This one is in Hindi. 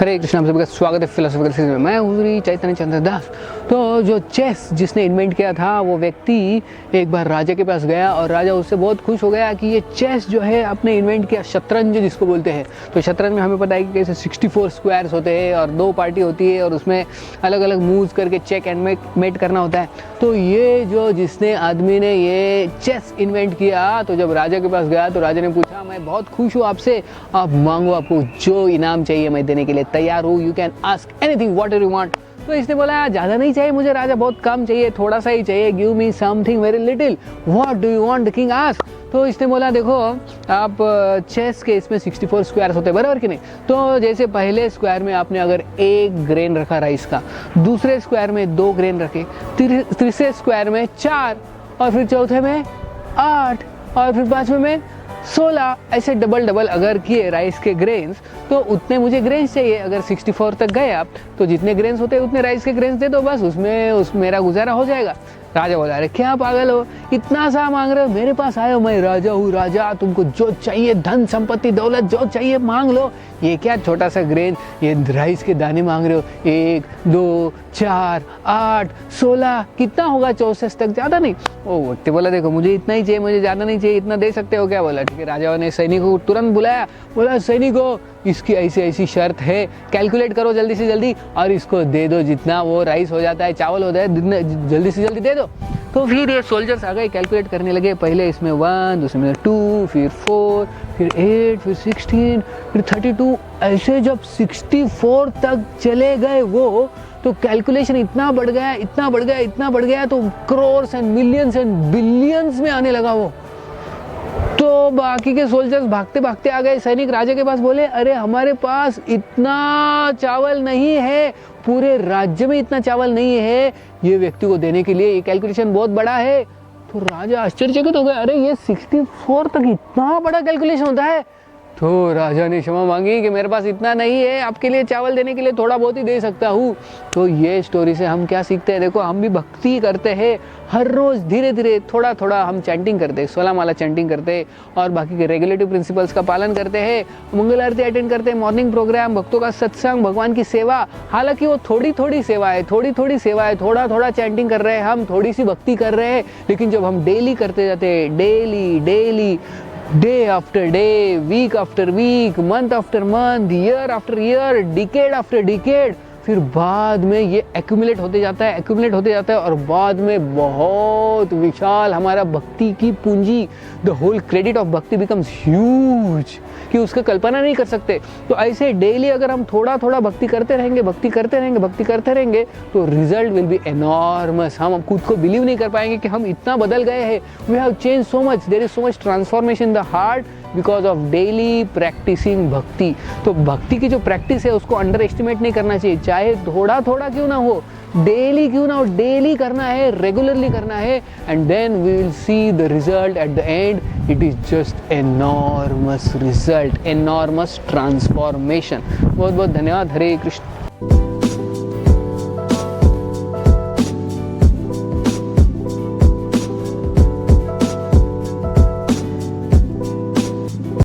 हरे कृष्णा, आप सभी का स्वागत है फिलोसॉफिकल सीरीज में। मैं हूँ श्री चैतन्य चंद्र दास। तो जो चेस जिसने इन्वेंट किया था वो व्यक्ति एक बार राजा के पास गया और राजा उससे बहुत खुश हो गया कि ये चेस जो है आपने इन्वेंट किया, शतरंज जिसको बोलते हैं। तो शतरंज में हमें पता है कि कैसे 64 स्क्वायर्स होते हैं और 2 पार्टी होती है और उसमें अलग अलग मूव्स करके चेक एंड मेट करना होता है। तो ये जो जिसने आदमी ने ये चेस इन्वेंट किया, तो जब राजा के पास गया तो राजा ने पूछा मैं बहुत खुश हूँ आपसे, आप मांगो, आपको जो इनाम चाहिए मैं देने के लिए तैयार हूँ, you can ask anything what you want. तो इसने बोला ज़्यादा नहीं चाहिए मुझे राजा, बहुत कम चाहिए, थोड़ा सा ही चाहिए, give me something very little, what do you want the king ask. तो इसने बोला देखो आप चेस के इसमें 64 स्क्वायर्स होते हैं, बराबर कि नहीं। तो जैसे पहले स्क्वायर में आपने अगर 1 ग्रेन रखा राइस का, दूसरे स्क्वायर में 2 ग्रेन रखे, तीसरे स्क्वायर में 4 और फिर चौथे में 8 और फिर पाँचवें में 16, ऐसे डबल डबल अगर किए राइस के ग्रेन्स तो उतने मुझे ग्रेन्स चाहिए। अगर 64 तक गए आप तो जितने ग्रेन्स होते हैं उतने राइस के ग्रेन्स दे दो, बस उसमें मेरा गुजारा हो जाएगा। राजा बोला अरे क्या पागल हो, इतना सा मांग रहे हो, मेरे पास आए हो, मैं राजा हूँ राजा, तुमको जो चाहिए धन संपत्ति दौलत जो चाहिए मांग लो, ये क्या छोटा सा ग्रेन, ये राइस के दाने मांग रहे हो, 1 2 4 8 16 कितना होगा, 64 तक, ज़्यादा नहीं। वो व्यक्ति बोला देखो मुझे इतना ही चाहिए, मुझे ज़्यादा नहीं चाहिए, इतना दे सकते हो क्या। बोला ठीक है। राजा ने सैनिकों को तुरंत बुलाया, बोला सैनिकों इसकी ऐसी ऐसी शर्त है, कैलकुलेट करो जल्दी से जल्दी और इसको दे दो, जितना वो राइस हो जाता है चावल होता है जल्दी से जल्दी दे दो। तो फिर ये सोल्जर्स आ गए, कैलकुलेट करने लगे, पहले इसमें 1, दूसरे में 2, फिर 4, फिर 8, फिर 16, फिर 32, ऐसे जब 64 तक चले गए वो, तो कैलकुलेशन इतना बढ़ गया इतना बढ़ गया इतना बढ़ गया, तो crores and millions and billions में आने लगा वो। तो बाकी के सोल्जर्स भागते भागते आ गए, सैनिक राजा के पास बोले अरे हमारे पास इतना चावल नहीं है, पूरे राज्य में इतना चावल नहीं है ये व्यक्ति को देने के लिए, ये कैलकुलेशन बहुत बड़ा है। तो राजा आश्चर्यचकित हो गए, अरे ये 64 तक इतना बड़ा कैलकुलेशन होता है। तो राजा ने क्षमा मांगी कि मेरे पास इतना नहीं है, आपके लिए चावल देने के लिए थोड़ा बहुत ही दे सकता हूँ। तो ये स्टोरी से हम क्या सीखते हैं, देखो हम भी भक्ति करते हैं, हर रोज़ धीरे धीरे थोड़ा थोड़ा हम चैंटिंग करते हैं, 16 माला चैंटिंग करते हैं और बाकी के रेगुलेटिव प्रिंसिपल्स का पालन करते हैं, मंगल आरती अटेंड करते हैं, मॉर्निंग प्रोग्राम, भक्तों का सत्संग, भगवान की सेवा। हालांकि वो थोड़ी थोड़ी सेवा है, थोड़ी थोड़ी सेवा है, थोड़ा थोड़ा चैंटिंग कर रहे हैं हम, थोड़ी सी भक्ति कर रहे हैं, लेकिन जब हम डेली करते जाते हैं, daily day after day, week after week, month after month, year after year, decade after decade, फिर बाद में ये एक्यूमुलेट होते जाता है और बाद में बहुत विशाल हमारा भक्ति की पूंजी, द होल क्रेडिट ऑफ भक्ति बिकम्स ह्यूज, कि उसका कल्पना नहीं कर सकते। तो ऐसे डेली अगर हम थोड़ा थोड़ा भक्ति करते रहेंगे तो रिजल्ट विल बी एनॉर्मस। हम खुद को बिलीव नहीं कर पाएंगे कि हम इतना बदल गए हैं। We have change so much, there is so much transformation in the heart because of daily practicing bhakti. तो भक्ति की जो प्रैक्टिस है उसको अंडर एस्टिमेट नहीं करना चाहिए, चाहे थोड़ा थोड़ा क्यों ना हो, डेली क्यों ना हो, डेली करना है, रेगुलरली करना है, and then we will see the result at the end. It is just enormous result, enormous transformation. बहुत बहुत धन्यवाद। हरे कृष्ण।